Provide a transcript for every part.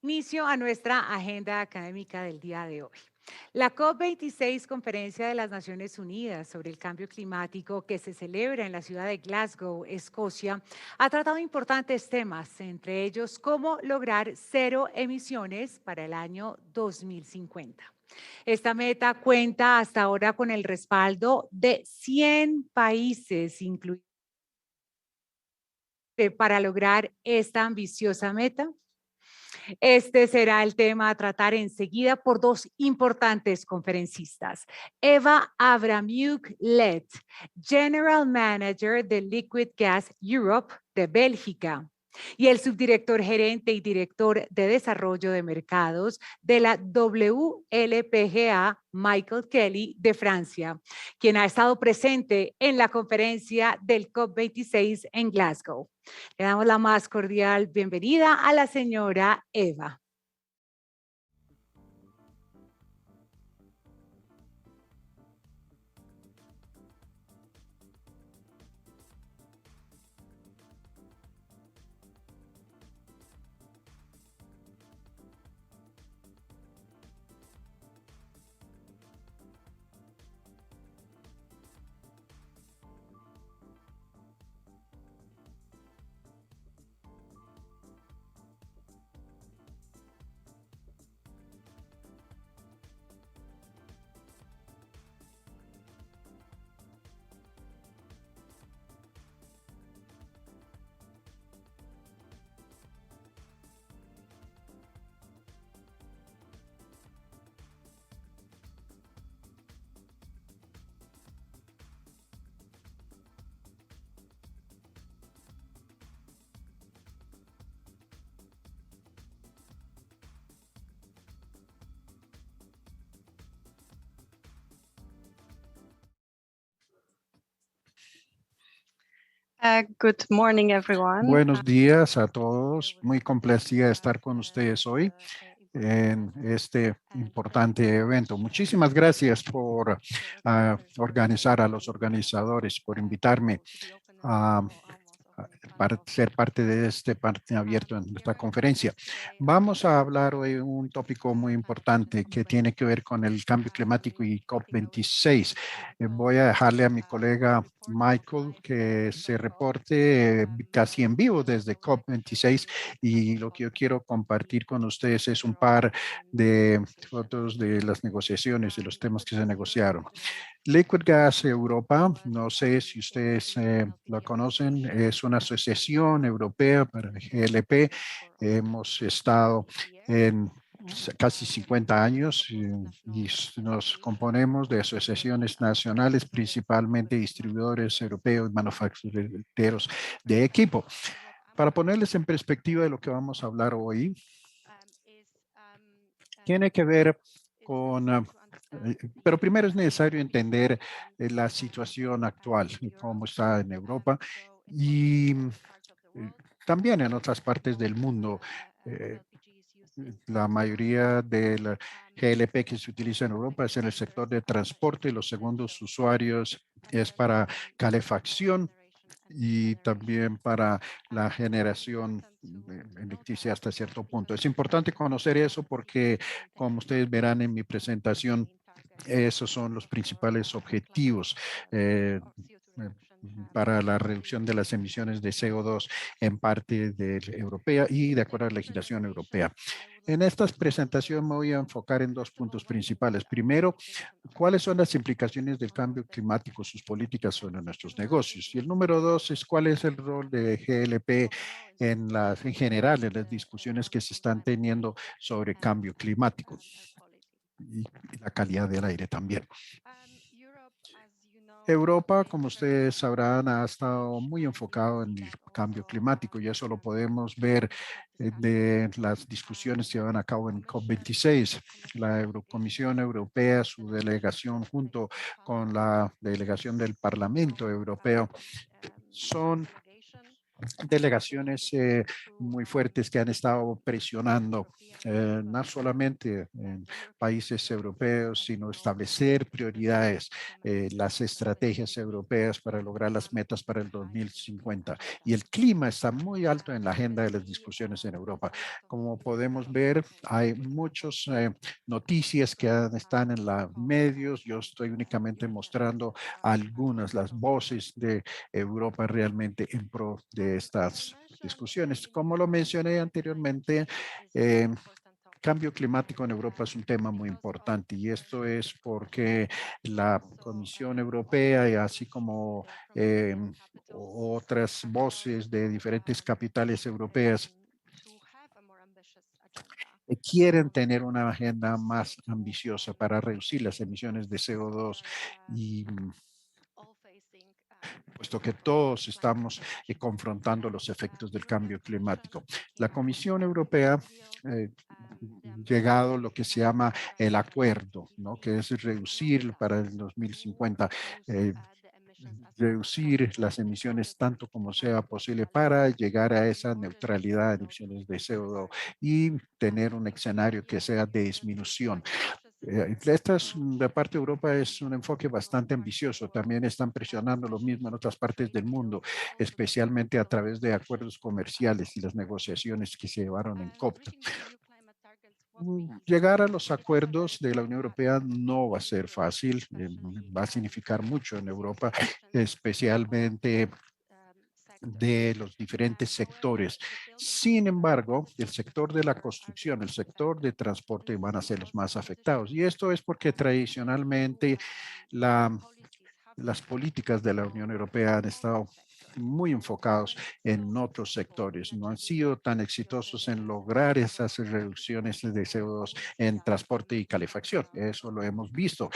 inicio a nuestra agenda académica del día de hoy. La COP26, Conferencia de las Naciones Unidas sobre el Cambio Climático, que se celebra en la ciudad de Glasgow, Escocia, ha tratado importantes temas, entre ellos cómo lograr cero emisiones para el año 2050. Esta meta cuenta hasta ahora con el respaldo de 100 países, incluidos para lograr esta ambiciosa meta. Este será el tema a tratar enseguida por dos importantes conferencistas. Eva Abramiuk-Let, General Manager de Liquid Gas Europe de Bélgica, y el subdirector gerente y director de desarrollo de mercados de la WLPGA, Michael Kelly, de Francia, quien ha estado presente en la conferencia del COP26 en Glasgow. Le damos la más cordial bienvenida a la señora Eva. Good morning, everyone. Buenos días a todos. Muy complacida de estar con ustedes hoy en este importante evento. Muchísimas gracias por organizar a los organizadores, por invitarme a para ser parte de este parte abierto en esta conferencia. Vamos a hablar hoy de un tópico muy importante que tiene que ver con el cambio climático y COP26. Voy a dejarle a mi colega Michael que se reporte casi en vivo desde COP26 y lo que yo quiero compartir con ustedes es un par de fotos de las negociaciones, de los temas que se negociaron. Liquid Gas Europa, no sé si ustedes lo conocen, es una asociación europea para el GLP. Hemos estado en casi 50 años y nos componemos de asociaciones nacionales, principalmente distribuidores europeos, manufactureros de equipo. Para ponerles en perspectiva de lo que vamos a hablar hoy, tiene que ver con pero primero es necesario entender la situación actual, cómo está en Europa y también en otras partes del mundo. Eh, la mayoría del GLP que se utiliza en Europa es en el sector de transporte. Los segundos usuarios es para calefacción y también para la generación de electricidad hasta cierto punto. Es importante conocer eso porque, como ustedes verán en mi presentación, esos son los principales objetivos eh, para la reducción de las emisiones de CO2 en parte europea y de acuerdo a la legislación europea. En esta presentación me voy a enfocar en dos puntos principales. Primero, cuáles son las implicaciones del cambio climático, sus políticas sobre nuestros negocios. Y el número dos es cuál es el rol de GLP en general en las discusiones que se están teniendo sobre cambio climático y la calidad del aire también. Europa, como ustedes sabrán, ha estado muy enfocado en el cambio climático y eso lo podemos ver de las discusiones que van a cabo en COP26. La Comisión Europea, su delegación junto con la delegación del Parlamento Europeo son delegaciones muy fuertes que han estado presionando no solamente en países europeos, sino establecer prioridades, las estrategias europeas para lograr las metas para el 2050. Y el clima está muy alto en la agenda de las discusiones en Europa. Como podemos ver, hay muchas noticias que están en los medios. Yo estoy únicamente mostrando algunas, las voces de Europa realmente en pro de estas discusiones. Como lo mencioné anteriormente, eh, cambio climático en Europa es un tema muy importante y esto es porque la Comisión Europea y así como eh, otras voces de diferentes capitales europeas quieren tener una agenda más ambiciosa para reducir las emisiones de CO2 y puesto que todos estamos confrontando los efectos del cambio climático. La Comisión Europea llegado a lo que se llama el acuerdo, ¿no? Que es reducir para el 2050, eh, reducir las emisiones tanto como sea posible para llegar a esa neutralidad de emisiones de CO2 y tener un escenario que sea de disminución. De parte de Europa es un enfoque bastante ambicioso. También están presionando lo mismo en otras partes del mundo, especialmente a través de acuerdos comerciales y las negociaciones que se llevaron en COP. Llegar a los acuerdos de la Unión Europea no va a ser fácil, va a significar mucho en Europa, especialmente de los diferentes sectores. Sin embargo, el sector de la construcción, el sector de transporte van a ser los más afectados. Y esto es porque tradicionalmente la, las políticas de la Unión Europea han estado muy enfocados en otros sectores, no han sido tan exitosos en lograr esas reducciones de CO2 en transporte y calefacción. Eso lo hemos visto.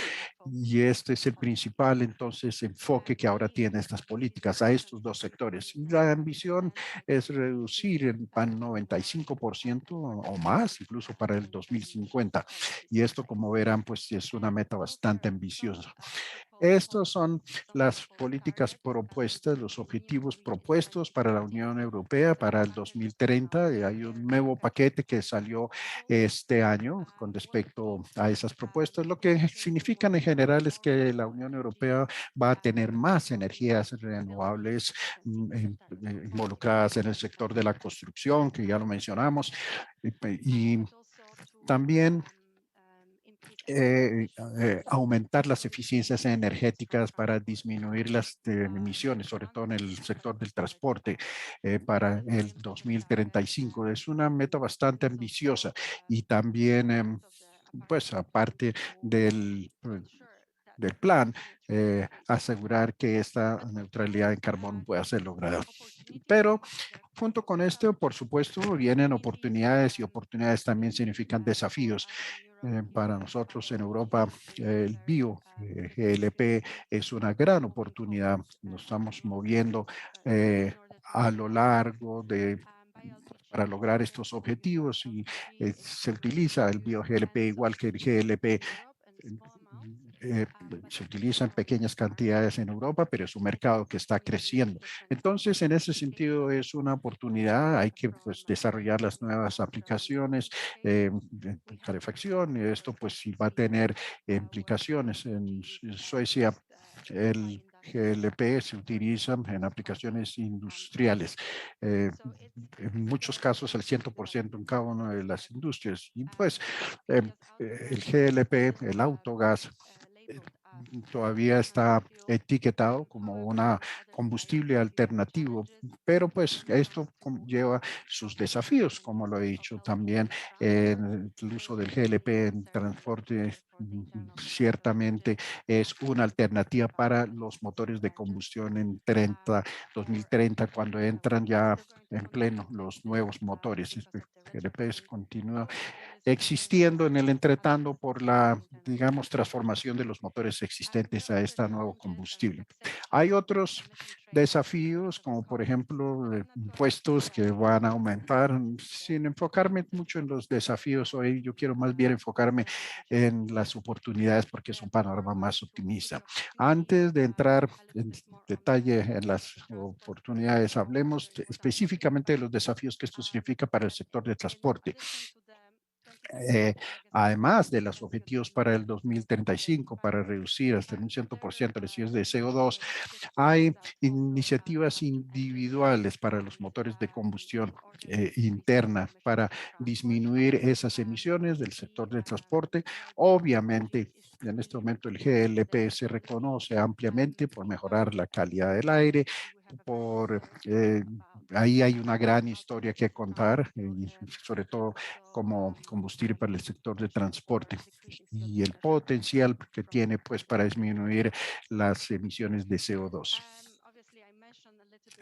Y este es el principal, entonces, enfoque que ahora tiene estas políticas a estos dos sectores. Y la ambición es reducir el PAN 95% o más, incluso para el 2050. Y esto, como verán, pues es una meta bastante ambiciosa. Estas son las políticas propuestas, los objetivos propuestos para la Unión Europea para el 2030. Y hay un nuevo paquete que salió este año con respecto a esas propuestas. Lo que significan en general es que la Unión Europea va a tener más energías renovables involucradas en el sector de la construcción, que ya lo mencionamos, y también aumentar las eficiencias energéticas para disminuir las emisiones, sobre todo en el sector del transporte para el 2035. Es una meta bastante ambiciosa y también, pues aparte del plan, asegurar que esta neutralidad en carbón pueda ser lograda. Pero junto con esto, por supuesto, vienen oportunidades y oportunidades también significan desafíos. Para nosotros en Europa, el GLP es una gran oportunidad. Nos estamos moviendo a lo largo de para lograr estos objetivos y se utiliza el bio-GLP igual que el GLP eh, se utiliza en pequeñas cantidades en Europa, pero es un mercado que está creciendo. Entonces, en ese sentido, es una oportunidad. Hay que pues, desarrollar las nuevas aplicaciones de calefacción y esto pues sí va a tener implicaciones. En Suecia, el GLP se utiliza en aplicaciones industriales, eh, en muchos casos el 100% en cada una de las industrias. Y pues el GLP, el autogas, eh, todavía está etiquetado como una combustible alternativo, pero pues esto lleva sus desafíos, como lo he dicho también, el uso del GLP en transporte ciertamente es una alternativa para los motores de combustión en 2030, cuando entran ya en pleno los nuevos motores. El GLP continúa existiendo en el entretanto por la, digamos, transformación de los motores existentes a este nuevo combustible. Hay otros desafíos, como por ejemplo impuestos que van a aumentar. Sin enfocarme mucho en los desafíos hoy, yo quiero más bien enfocarme en las oportunidades porque es un panorama más optimista. Antes de entrar en detalle en las oportunidades, hablemos específicamente de los desafíos que esto significa para el sector de transporte. Eh, Además de los objetivos para el 2035, para reducir hasta un 100% las emisiones de CO2, hay iniciativas individuales para los motores de combustión interna para disminuir esas emisiones del sector del transporte. Obviamente, en este momento el GLP se reconoce ampliamente por mejorar la calidad del aire, por ahí hay una gran historia que contar, sobre todo como combustible para el sector de transporte y el potencial que tiene pues para disminuir las emisiones de CO2.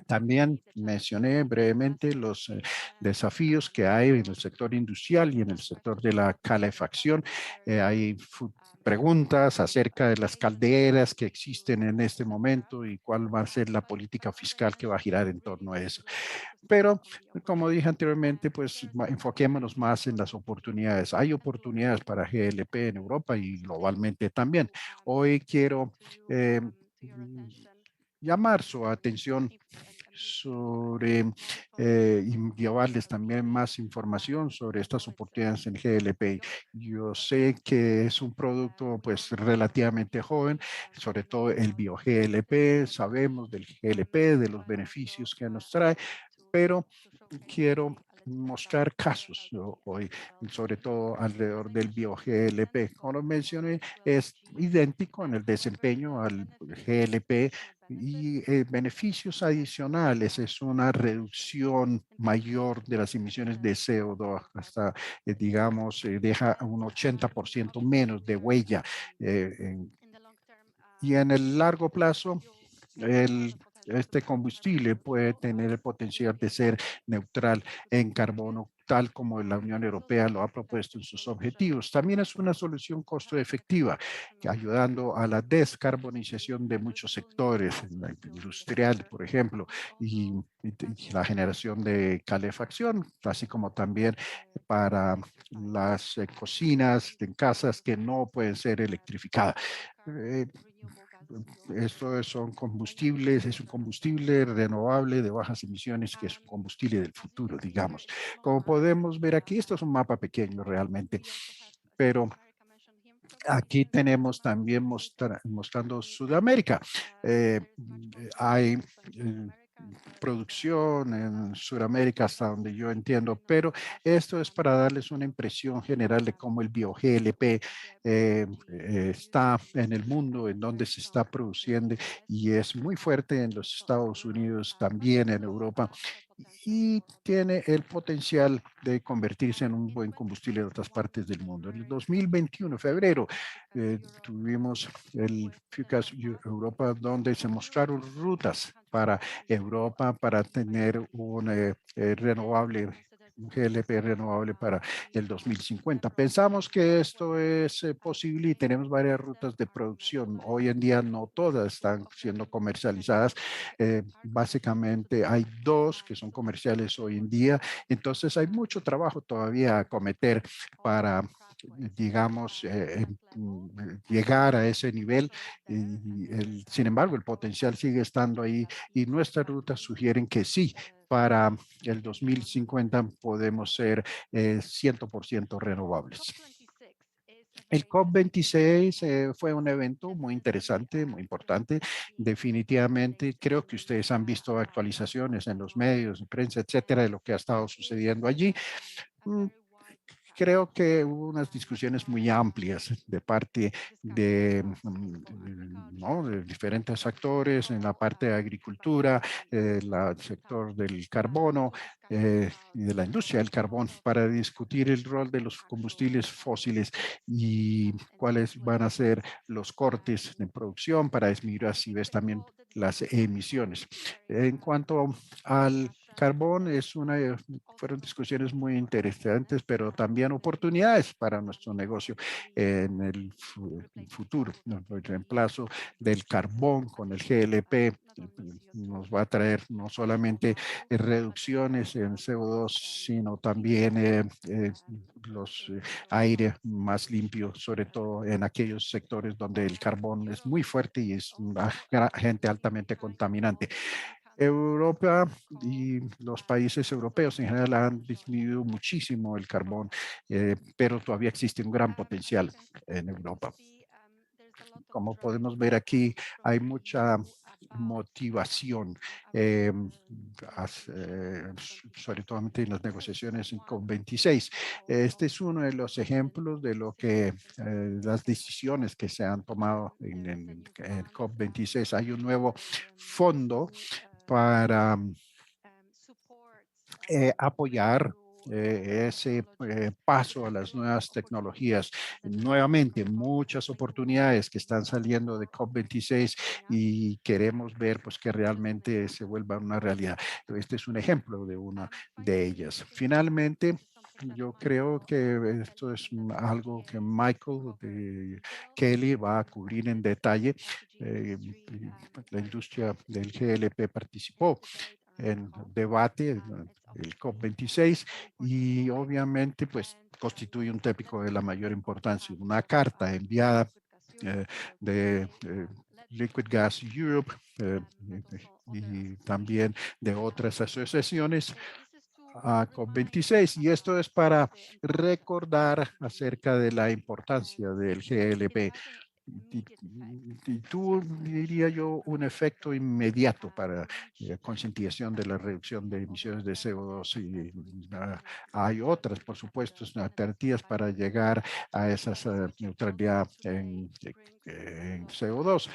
También mencioné brevemente los desafíos que hay en el sector industrial y en el sector de la calefacción. Hay preguntas acerca de las calderas que existen en este momento y cuál va a ser la política fiscal que va a girar en torno a eso. Pero, como dije anteriormente, pues enfoquémonos más en las oportunidades. Hay oportunidades para GLP en Europa y globalmente también. Hoy quiero eh, llamar su atención sobre y llevarles también más información sobre estas oportunidades en GLP. Yo sé que es un producto pues relativamente joven, sobre todo el bio-GLP, sabemos del GLP, de los beneficios que nos trae, pero quiero mostrar casos hoy, sobre todo alrededor del bio-GLP. Como lo mencioné, es idéntico en el desempeño al GLP y beneficios adicionales es una reducción mayor de las emisiones de CO2, hasta, digamos, deja un 80% menos de huella. Y en el largo plazo, este combustible puede tener el potencial de ser neutral en carbono, tal como la Unión Europea lo ha propuesto en sus objetivos. También es una solución costo efectiva, ayudando a la descarbonización de muchos sectores, en la industrial, por ejemplo, y la generación de calefacción, así como también para las cocinas en casas que no pueden ser electrificadas. Eh, Esto son combustibles, es un combustible renovable de bajas emisiones que es un combustible del futuro, digamos. Como podemos ver aquí, esto es un mapa pequeño realmente, pero aquí tenemos también mostrando Sudamérica. Hay producción en Sudamérica hasta donde yo entiendo, pero esto es para darles una impresión general de cómo el bio-GLP está en el mundo, en donde se está produciendo y es muy fuerte en los Estados Unidos, también en Europa y tiene el potencial de convertirse en un buen combustible en otras partes del mundo. En el 2021, febrero, tuvimos el FUCAS Europa, donde se mostraron rutas para Europa para tener un renovable, un GLP renovable para el 2050. Pensamos que esto es posible y tenemos varias rutas de producción. Hoy en día no todas están siendo comercializadas. Básicamente hay dos que son comerciales hoy en día. Entonces hay mucho trabajo todavía a cometer para digamos, llegar a ese nivel. Sin embargo, el potencial sigue estando ahí y nuestras rutas sugieren que sí, para el 2050 podemos ser 100% renovables. El COP26 fue un evento muy interesante, muy importante. Definitivamente creo que ustedes han visto actualizaciones en los medios, en prensa, etcétera, de lo que ha estado sucediendo allí. Mm, Creo que hubo unas discusiones muy amplias de parte de, ¿no?, de diferentes actores en la parte de agricultura, el sector del carbono y de la industria del carbón para discutir el rol de los combustibles fósiles y cuáles van a ser los cortes de producción para disminuir así ves también las emisiones. En cuanto al carbón fueron discusiones muy interesantes, pero también oportunidades para nuestro negocio en el futuro, ¿no? El reemplazo del carbón con el GLP nos va a traer no solamente reducciones en CO2, sino también los aire más limpio, sobre todo en aquellos sectores donde el carbón es muy fuerte y es un agente altamente contaminante. Europa y los países europeos en general han disminuido muchísimo el carbón, pero todavía existe un gran potencial en Europa. Como podemos ver aquí, hay mucha motivación, eh, sobre todo en las negociaciones en COP26. Este es uno de los ejemplos de lo que las decisiones que se han tomado en COP26. Hay un nuevo fondo para apoyar ese paso a las nuevas tecnologías. Nuevamente, muchas oportunidades que están saliendo de COP26 y queremos ver pues, que realmente se vuelva una realidad. Este es un ejemplo de una de ellas. Finalmente, yo creo que esto es algo que Michael Kelly va a cubrir en detalle. La industria del GLP participó en debate, el COP26, y obviamente pues constituye un tópico de la mayor importancia. Una carta enviada de Liquid Gas Europe y también de otras asociaciones a COP26, y esto es para recordar acerca de la importancia del GLP y tuvo, diría yo, un efecto inmediato para concientización de la reducción de emisiones de CO2 y hay otras, por supuesto, alternativas para llegar a esa neutralidad en CO2,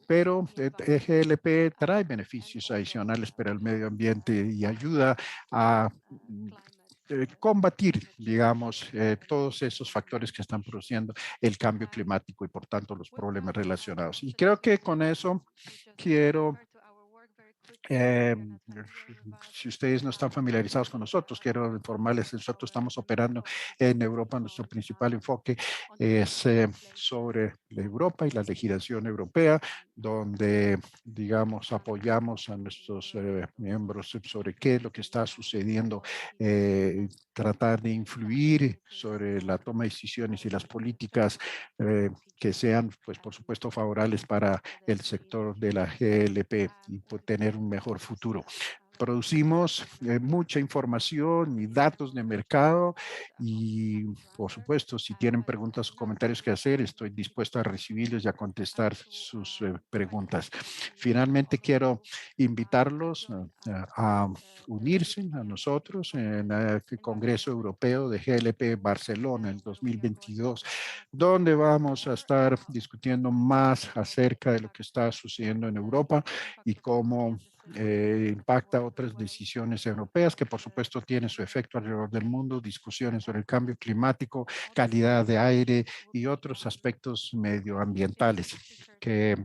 pero GLP trae beneficios adicionales para el medio ambiente y ayuda a combatir, digamos, todos esos factores que están produciendo el cambio climático y por tanto los problemas relacionados. Y creo que con eso quiero, eh, si ustedes no están familiarizados con nosotros, quiero informarles que nosotros estamos operando en Europa. Nuestro principal enfoque es sobre la Europa y la legislación europea, donde, digamos, apoyamos a nuestros miembros sobre qué es lo que está sucediendo, tratar de influir sobre la toma de decisiones y las políticas que sean, pues, por supuesto, favorables para el sector de la GLP y tener un mejor futuro. Producimos mucha información y datos de mercado y, por supuesto, si tienen preguntas o comentarios que hacer, estoy dispuesto a recibirlos y a contestar sus preguntas. Finalmente, quiero invitarlos a unirse a nosotros en el Congreso Europeo de GLP Barcelona en 2022, donde vamos a estar discutiendo más acerca de lo que está sucediendo en Europa y cómo impacta otras decisiones europeas, que por supuesto tienen su efecto alrededor del mundo, discusiones sobre el cambio climático, calidad de aire y otros aspectos medioambientales que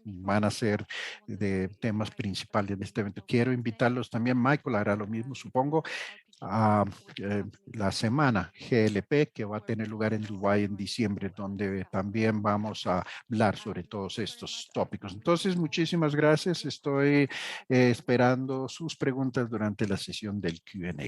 van a ser de temas principales de este evento. Quiero invitarlos también, Michael hará lo mismo, supongo, a la semana GLP que va a tener lugar en Dubái en diciembre, donde también vamos a hablar sobre todos estos tópicos. Entonces, muchísimas gracias. Estoy esperando sus preguntas durante la sesión del Q&A.